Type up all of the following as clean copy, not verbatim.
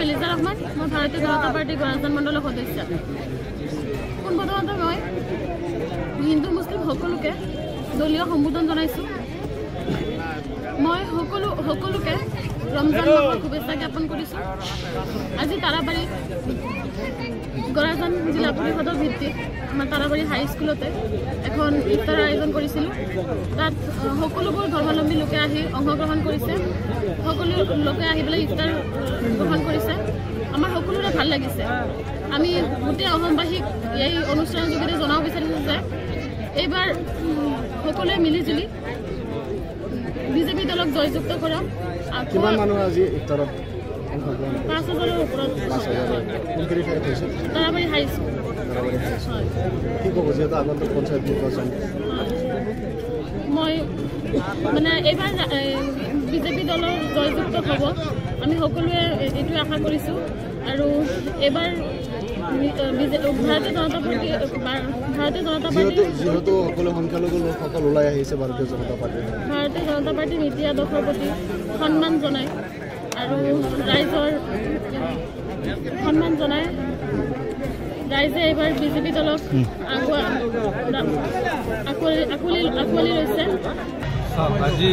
মেলিজা ৰহমান মই ভাৰতীয় জনতা পাৰ্টিৰ গৰাজন মণ্ডলৰ সদস্য পোনপ্ৰথমতে মই হিন্দু মুছলিম সকলোকে দলীয় সম্বোধন জনাইছোঁ মই সকলোকে ৰমজান মাহৰ শুভেচ্ছা জ্ঞাপন কৰিছোঁ আজি তাৰাবাৰী গৰাজন জিলা পৰিষদৰ ভিত্তিত আমাৰ তাৰাবাৰী হাইস্কুলতে এখন ইফতাৰ আয়োজন কৰিছিলোঁ তাত সকলোবোৰ ধৰ্মাৱলম্বী লোকে আহি অংশগ্ৰহণ কৰিছে সকলো লোকে আহি পেলাই ইফতাৰ গ্ৰহণ কৰিছে আমাৰ সকলোৰে ভাল লাগিছে আমি গোটেই অসমবাসীক এই অনুষ্ঠানৰ যোগেদি জনাব বিচাৰিছোঁ যে এইবাৰ সকলোৱে মিলিজুলি বিজেপি দলক জয়যুক্ত কৰক কিমান মানুহ আজি ইফতাৰত ৫,০০০ৰ ওপৰত তাৰাবাৰী হাইস্কুল কি ক'ব যিহেতু আগন্তুক পঞ্চায়ত নিৰ্বাচন মই মানে এইবাৰ বিজেপি দলৰ জয়যুক্ত হ'ব আমি সকলোৱে এইটোৱে আশা কৰিছোঁ আৰু এইবাৰ ভাৰতীয় জনতা পাৰ্টি যিহেতু সকলো সংখ্যালঘু লোকসকল ওলাই আহিছে ভাৰতীয় জনতা পাৰ্টিৰ নীতি আদৰ্শৰ প্ৰতি সন্মান জনায় আৰু ৰাইজৰ সন্মান জনায় ৰাইজে এইবাৰ বিজেপি দলক আঁকোৱালি লৈছে আজি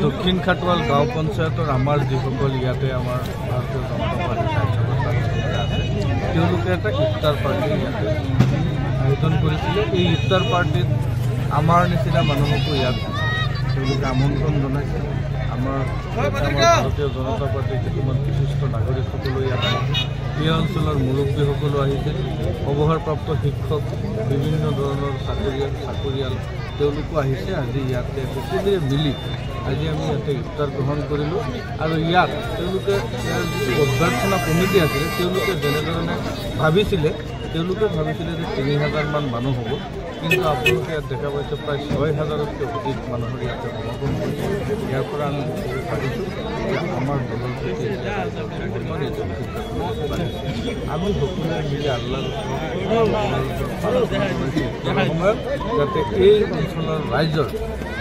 দক্ষিণ খাটৱাল গাঁও পঞ্চায়তৰ আমাৰ যিসকল ইয়াতে আমাৰ ভাৰতীয় জনতা পাৰ্টিৰ কাৰ্যকৰ্তা আছে তেওঁলোকে এটা ইফতাৰ পাৰ্টি ইয়াতে আয়োজন কৰিছিলে এই ইফতাৰ পাৰ্টিত আমাৰ নিচিনা মানুহকো ইয়াত তেওঁলোকে আমন্ত্ৰণ জনাইছে আমাৰ ভাৰতীয় জনতা পাৰ্টিৰ কিছুমান বিশিষ্ট নাগৰিকসকলো ইয়াত আহিছে এই অঞ্চলৰ মুৰব্বীসকলো আহিছে অৱসৰপ্ৰাপ্ত শিক্ষক বিভিন্ন ধৰণৰ চাকৰিয়াল তেওঁলোকো আহিছে আজি ইয়াতে সকলোৱে মিলি আজি আমি ইয়াতে ইফতাৰ গ্ৰহণ কৰিলোঁ আৰু ইয়াত তেওঁলোকে ইয়াৰ যিটো অভ্যৰ্থনা কমিটি আছিলে তেওঁলোকে যেনেধৰণে ভাবিছিলে যে ৩,০০০মান মানুহ হ'ব কিন্তু আপোনালোকে ইয়াত দেখা পাইছে প্ৰায় ৬,০০০তকৈ অধিক মানুহৰ ইয়াতে সমাগম কৰিছে ইয়াৰ পৰা আমি ভাবিছোঁ যে আমাৰ দলৰ প্ৰতি আমি সকলোৱে মিলি আল্লাহৰ সময়ত যাতে এই অঞ্চলৰ ৰাইজৰ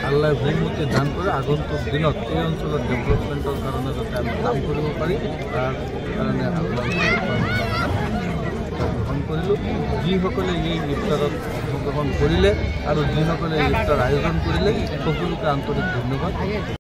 আল্লাহ বহুমতি দান কৰে আগন্তুক দিনত এই অঞ্চলৰ ডেভেলপমেণ্টৰ কাৰণে যাতে আমি কাম কৰিব পাৰি তাৰ কাৰণে আল্লাহ গ্ৰহণ কৰিলোঁ যিসকলে এই ইফতাৰত অংশগ্ৰহণ কৰিলে আৰু যিসকলে এই ইফতাৰ আয়োজন কৰিলে সকলোকে আন্তৰিক ধন্যবাদ।